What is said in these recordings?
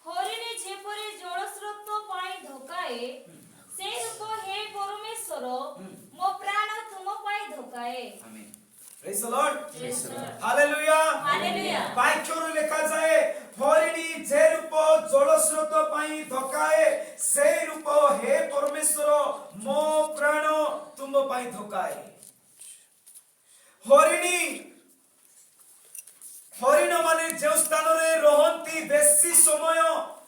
हरिणी जेपरि जलस्रोत पाई धोकाए से रूप हे परमेश्वर मो प्राण तुम पाई धोकाए। आमेन। Praise the Lord. Praise the Lord. Hallelujah. Hallelujah. वाक्यରୁ ଲେଖା ଯାଏ हरिणी जे रूप जलस्रोत पाई धोकाए से रूप हे परमेश्वर मो प्राण तुम पाई धोकाए। हरिणी हरिण माने जो स्थान रे रहंती बेसी समय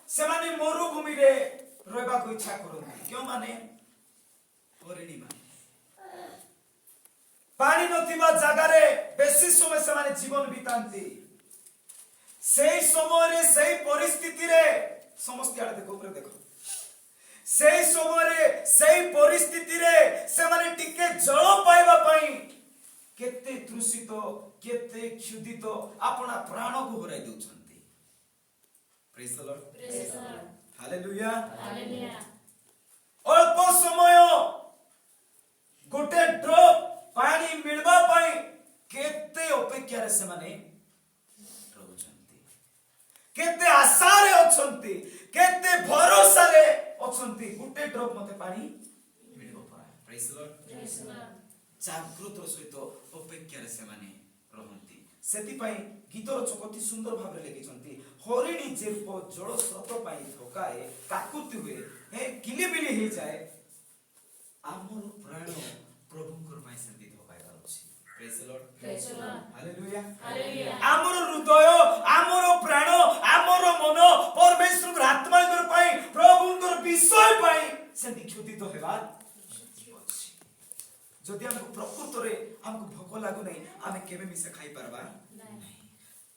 से माने मरुभूमि रे रहबा को इच्छा करंती। क्यों माने हरिणी माने पानी नथिबा जगह रे बेसी समय से माने जीवन बितांती। सेई समय रे सेई परिस्थिति रे समस्त आड़े देखो ऊपर देखो सेई समय रे सेई परिस्थिति रे से माने टिके जल पाइबा पई केते तृषित केते क्षुधित अपना प्राण को हराई दउछंती। Praise the Lord. Praise the Lord. Hallelujah. Hallelujah. अल्प समय गोटे ड्रॉप पानी मिलबा पई केते अपेक्षा रे से माने रहउछंती। केते आशा रे अछंती केते भरोसा रे अछंती गोटे ड्रॉप मते पानी मिलबो परा। Praise the Lord. Praise the Lord. जागृत सहित अपेक्षा से माने रहंती। सेति पई गीतर चकती सुंदर भाबरे लिखिसंती हरिणी जे रूप जल स्रोत पई धोकाए काकुति हुए हे किलिबिली हे जाए आमर प्राण प्रभुकर पई सेति धोकाए अछि। Praise the Lord. Praise the Lord. Hallelujah. Hallelujah. आमर हृदय आमर प्राण आमर मन परमेश्वर आत्माकर पई प्रभुकर विषय पई सेति क्षुधित हेबा जदि हमको प्रकृत रे हमको भोक लागु नहीं आमे केबे मिसा खाई परबा नहीं।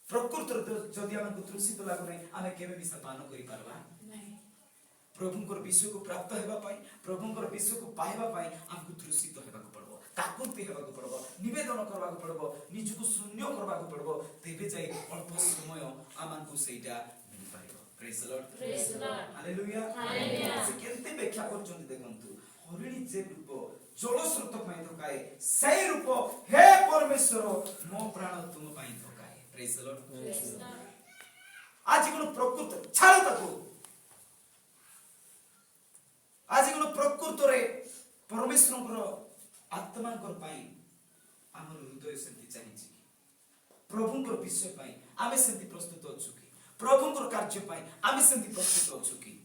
प्रकृत रे जदि हमको तृषित लागु नहीं आमे केबे मिसा पान करि परबा नहीं। प्रभुकर विषय को प्राप्त हेबा पाई प्रभुकर विषय को पाइबा पाई हमको तृषित हेबा को पड़बो काकुति हेबा को पड़बो निवेदन करबा को पड़बो निजको शून्य करबा को पड़बो तेबे जाई अल्प समय आमानको सेटा मिल पाइबो। Praise the Lord. Praise the Lord. Hallelujah. Hallelujah. से केनते व्याख्या करछन देखंतु हरिणी जे रूप जल स्रोत पाई धोकाए सही रूप हे परमेश्वर मो प्राण तुम पाई धोकाए। Praise the Lord. Praise the Lord. आज कोन प्रकृत छाड़ तको आज कोन प्रकृत रे परमेश्वर आत्मा कर पाई हमर हृदय सेति चाहिछि प्रभुकर विषय पाई आमे सेति प्रस्तुत अछु कि प्रभुकर कार्य पाई आमे सेति प्रस्तुत अछु कि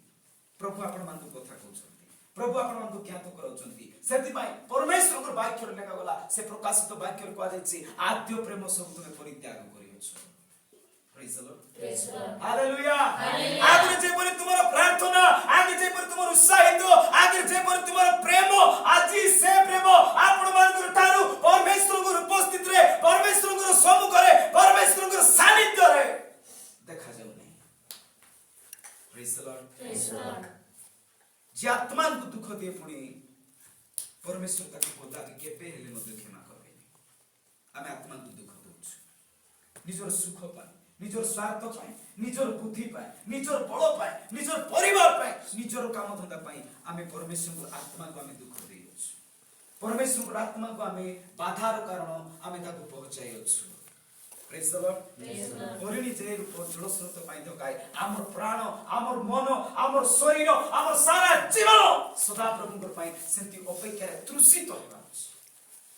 प्रभु आपण मानतो कथा कहउछन प्रभु आपण मानतो ज्ञात करउछंती सेति पाई परमेश्वर को वाक्य लेखा गला से प्रकाशित वाक्य को आछि आद्य प्रेम सब तुमे परित्याग करियछ। Praise the Lord. Praise the Lord. Hallelujah. Hallelujah. आगे जेपरि तुमरो प्रार्थना आगे जेपरि तुमरो उत्साहित आगे जेपरि तुमरो प्रेम आजि से प्रेम आपण मानकर ठारू परमेश्वर को उपस्थित रे परमेश्वर को सम्मुख रे परमेश्वर को सानिध्य रे देखा जाउ नहीं। Praise the Lord. Praise the Lord. जे आत्मा को दुख दे पुणी परमेश्वर ताके बोला कि केबे हेले मते क्षमा करबेनी आमे आत्मा को दुख दोछ निजर सुख पाए निजर स्वार्थ पाए निजर बुद्धि पाए निजर बल पाए निजर परिवार पाए निजर काम धंदा पाए आमे परमेश्वर आत्मा को आमे दुख देइछ परमेश्वर आत्मा को आमे बाधार कारण आमे ताको पहुंचाई अछि। Praise the Lord. Praise the Lord. हरिणी जे रूप जल स्रोत पाई धोकाए हमर प्राण हमर मन हमर शरीर हमर सारा जीवन सदा प्रभुकर पाई सेंति अपेक्षा रे तृषित होबा अछि।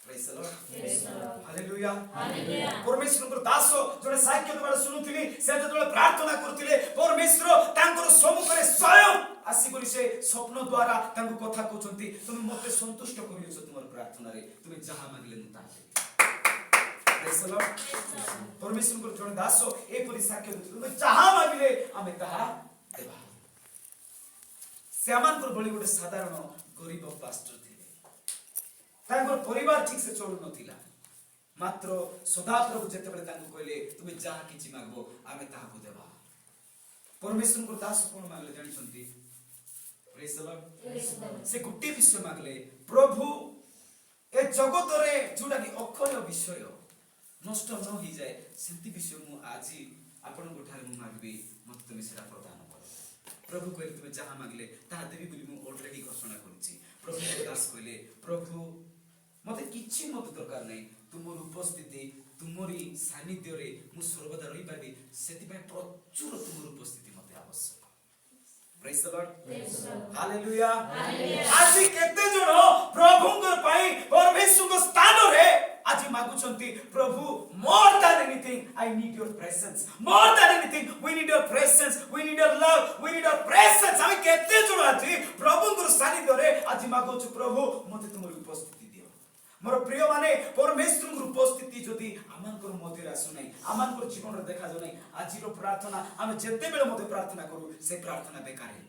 Praise the Lord. Praise the Lord. Hallelujah. Hallelujah. परमेश्वर दास जड़े साक्ष्य देबार सुनुथिली से जतले प्रार्थना करथिले परमेश्वर तांकर सम्मुख रे स्वयं आसी करी से स्वप्न द्वारा तांको कथा कहउछंती तुम मते संतुष्ट करियो तुमर प्रार्थना रे तुम जहा मांगले मु ता देबी। Praise the Lord. परमेश्वर को जड़े दास ए परि साक्ष्य देथिले तुम जहा मांगले आमे ताहा देबा। श्यामानकर बळी गोटे साधारण गरीब पास्टर थिले तांकर परिवार ठीक से चलु नथिला मात्र सदा प्रभु जेते बेले तांको कहले तुमे जहा किछि मागबो आमे ताहाको देबा। परमेश्वर को दास कोन मांगले जानि छंती। Praise the Lord. Praise the Lord. से गुट्टी विषय मागले प्रभु ए जगत रे जोडा कि अक्षय विषय नष्ट न हो जाए सेंति विषय मु आजि आपण गोठारे मु मागबी मत तुमे सेरा प्रदान कर। प्रभु कहले तुमे जहा मागले ताहा देबी बोली मु ऑलरेडी घोषणा करछि। प्रभु दास कहले प्रभु मते कि କିଛି ମୋତେ ଦରକାର ନାହିଁ, ତୁମର ଉପସ୍ଥିତି ତୁମରି ସାନ୍ନିଧ୍ୟରେ ମୁଁ ସର୍ବଦା ରହିପାରିବି, ସେଥିପାଇଁ ପ୍ରଚୁର ତୁମର ଉପସ୍ଥିତି ମୋତେ ଆବଶ୍ୟକ। Praise the Lord. Hallelujah. ଆଜି କେତେ ଜଣ ପ୍ରଭୁଙ୍କ ପାଇଁ ପରମେଶ୍ୱରଙ୍କ ସ୍ଥାନରେ ଆଜି ମାଗୁଛନ୍ତି, ପ୍ରଭୁ more than anything I need your presence, more than anything we need your presence, we need your love, we need your presence। ଆମେ କେତେ ଜଣ ଆଜି ପ୍ରଭୁଙ୍କ ସାନ୍ନିଧ୍ୟରେ ଆଜି ମାଗୁଛୁ, ପ୍ରଭୁ ମୋତେ ତୁମର ଉପସ୍ଥିତି ଦିଅ। ମୋର ପ୍ରିୟ ମାନେ ପରମେଶ୍ୱରଙ୍କ ଉପସ୍ଥିତି ଯଦି ଆମଙ୍କର ମଧ୍ୟରେ ଆସୁନାହିଁ, ଆମଙ୍କର ଜୀବନରେ ଦେଖାଯାଉ ନାହିଁ, ଆଜିର ପ୍ରାର୍ଥନା ଆମେ ଯେତେବେଳେ ମଧ୍ୟ ପ୍ରାର୍ଥନା କରୁ ସେ ପ୍ରାର୍ଥନା ବେକାର ହେଇଥାଏ।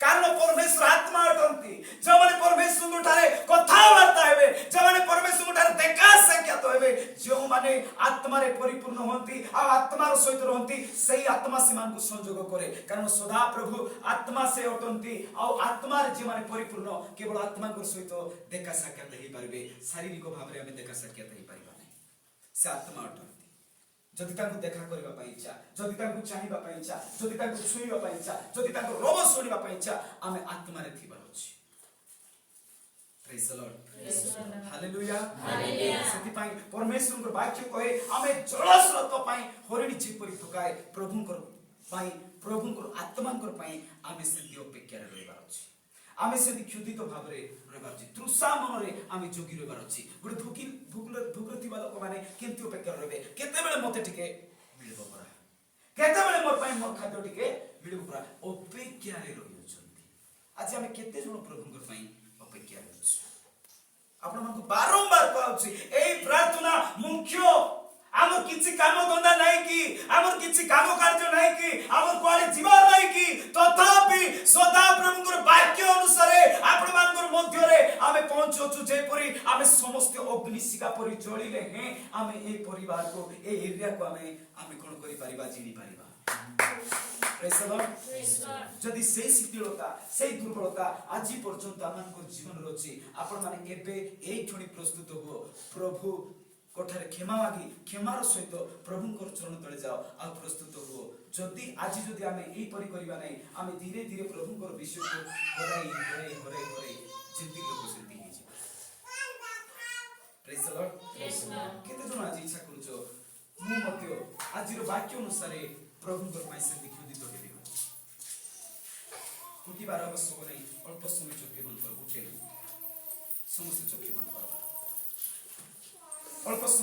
କାରଣ ପରମେଶ୍ୱର ଆତ୍ମା ଅଟନ୍ତି। ଯେଉଁମାନେ ପରମେଶ୍ୱରଙ୍କ ଠାରେ କଥାବାର୍ତ୍ତା ହେବେ, ଯେଉଁମାନେ ପରମେଶ୍ୱରଙ୍କ ଠାରେ ଦେଖା ସାକ୍ଷାତ ହେବେ, ଯେଉଁମାନେ ଆତ୍ମାରେ ପରିପୂର୍ଣ୍ଣ ହୁଅନ୍ତି ଆଉ ଆତ୍ମାର ସହିତ ରହନ୍ତି, ସେଇ ଆତ୍ମା ସେମାନଙ୍କୁ ସଂଯୋଗ କରେ। କାରଣ ସଦାପ୍ରଭୁ ଆତ୍ମା ସେ ଅଟନ୍ତି ଆଉ ଆତ୍ମାରେ ଯେଉଁମାନେ ପରିପୂର୍ଣ୍ଣ କେବଳ ଆତ୍ମାଙ୍କ ସହିତ ଦେଖା ସାକ୍ଷାତ ହେଇପାରିବେ, ଶାରୀରିକ ଭାବରେ ଆମେ ଦେଖା ସାକ୍ଷାତ ହେଇପାରିବା ନାହିଁ। ସେ ଆତ୍ମା ଅଟନ୍ତି। ଯଦି ତାଙ୍କୁ ଦେଖା କରିବା ପାଇଁ ଇଚ୍ଛା, ଯଦି ତାଙ୍କୁ ଚାହିଁବା ପାଇଁ ଇଚ୍ଛା, ଯଦି ତାଙ୍କୁ ଛୁଇଁବା ପାଇଁ ଇଚ୍ଛା, ଯଦି ତାଙ୍କ ରୋଗ ଶୁଣିବା ପାଇଁ ଇଚ୍ଛା, ଆମେ ଆତ୍ମାରେ ଥିବାର ଅଛି। Praise the Lord. Hallelujah. ସେଥିପାଇଁ ପରମେଶ୍ୱରଙ୍କ ବାକ୍ୟ କହେ, ଆମେ ଜଳସ୍ରୋତ ପାଇଁ ହରିଣୀ ଯେପରି ଥକାଏ, ପ୍ରଭୁଙ୍କର ପାଇଁ ପ୍ରଭୁଙ୍କର ଆତ୍ମାଙ୍କର ପାଇଁ ଆମେ ସେମିତି ଅପେକ୍ଷାରେ ରହିବାର ଅଛି। ଆମେ ସେମିତି କ୍ଷୁଧିତ ଭାବରେ ରହିବାର ଅଛି, ତୃଷା ମନରେ ଆମେ ଜଗି ରହିବାର ଅଛି। ଗୋଟେ ଭୋକରେ ଥିବା ଲୋକମାନେ କେମିତି ଅପେକ୍ଷାରେ ରହିବେ, କେତେବେଳେ ମୋତେ ଟିକେ ମିଳିବ ପରା, କେତେବେଳେ ମୋ ପାଇଁ ମୋ ଖାଦ୍ୟ ଟିକେ ମିଳିବ ପରା, ଅପେକ୍ଷାରେ ରହିଅଛନ୍ତି। ଆଜି ଆମେ କେତେ ଜଣ ପ୍ରଭୁଙ୍କ ପାଇଁ ଅପେକ୍ଷାରେ ଅଛୁ? ଆପଣମାନଙ୍କୁ ବାରମ୍ବାର କୁହାଉଛି, ଏଇ ପ୍ରାର୍ଥନା ମୁଖ୍ୟ। ଆମର କିଛି କାମ ଧନ୍ଦା ନାହିଁ କି, ଆମର କିଛି କାମ କାର୍ଯ୍ୟ ନାହିଁ କି, ଆମର କୁଆଡେ ଯିବାର ନାହିଁ କି, ତଥାପି ସଦାପ୍ରଭୁଙ୍କର ବାକ୍ୟ ଅନୁସାରେ ଆପଣମାନଙ୍କର ମଧ୍ୟରେ ଆମେ ପହଞ୍ଚୁଛୁ। ଯେପରି ଆମେ ସମସ୍ତେ ଅଗ୍ନିଶିଖା ପରି ଜଳିଲେ ହିଁ ଆମେ এই ପରିବାରକୁ, এই ଏରିଆକୁ ଆମେ କଣ କରିପାରିବା, ଜିଣି ପାରିବା। ଯଦି ସେଇ ଶିଥିଳତା, ସେଇ ଦୁର୍ବଳତା ଆଜି ପର୍ଯ୍ୟନ୍ତ ଆମମାନଙ୍କ ଜୀବନରେ ଅଛି, ଆପଣମାନେ ଏବେ ଏଇଠୁଣି ପ୍ରସ୍ତୁତ ହୁଅ, ପ୍ରଭୁ କୋଠାରେ କ୍ଷମା ମାଗି କ୍ଷମାର ସହିତ ପ୍ରଭୁଙ୍କର ଚରଣ ତଳେ ଯାଅ ଆଉ ପ୍ରସ୍ତୁତ ହୁଅ। ଯଦି ଆମେ ଏଇପରି କରିବା ନାହିଁ, ଆମେ ଧୀରେ ଧୀରେ ପ୍ରଭୁଙ୍କର ବିଷୟକୁ ହରାଇ ଯେମିତି ଲୋକ ସେମିତି ହେଇଯିବ। Praise the Lord. କେତେ ଜଣ ଆଜି ଇଚ୍ଛା କରୁଛ, ମୁଁ ମଧ୍ୟ ଆଜିର ବାକ୍ୟ ଅନୁସାରେ ପ୍ରଭୁଙ୍କର ପାଇଁ ସେମିତି କ୍ଷୁଧିତ ହେବି? ଉଠିବାର ଆବଶ୍ୟକ ନାହିଁ, ଅଳ୍ପ ସମୟ ଚକ୍ଷୁ ବନ୍ଦ କର, ଉଠେ ସମସ୍ତେ ଚକ୍ଷୁ ବନ୍ଦ କର, ଅଳ୍ପ ସମୟ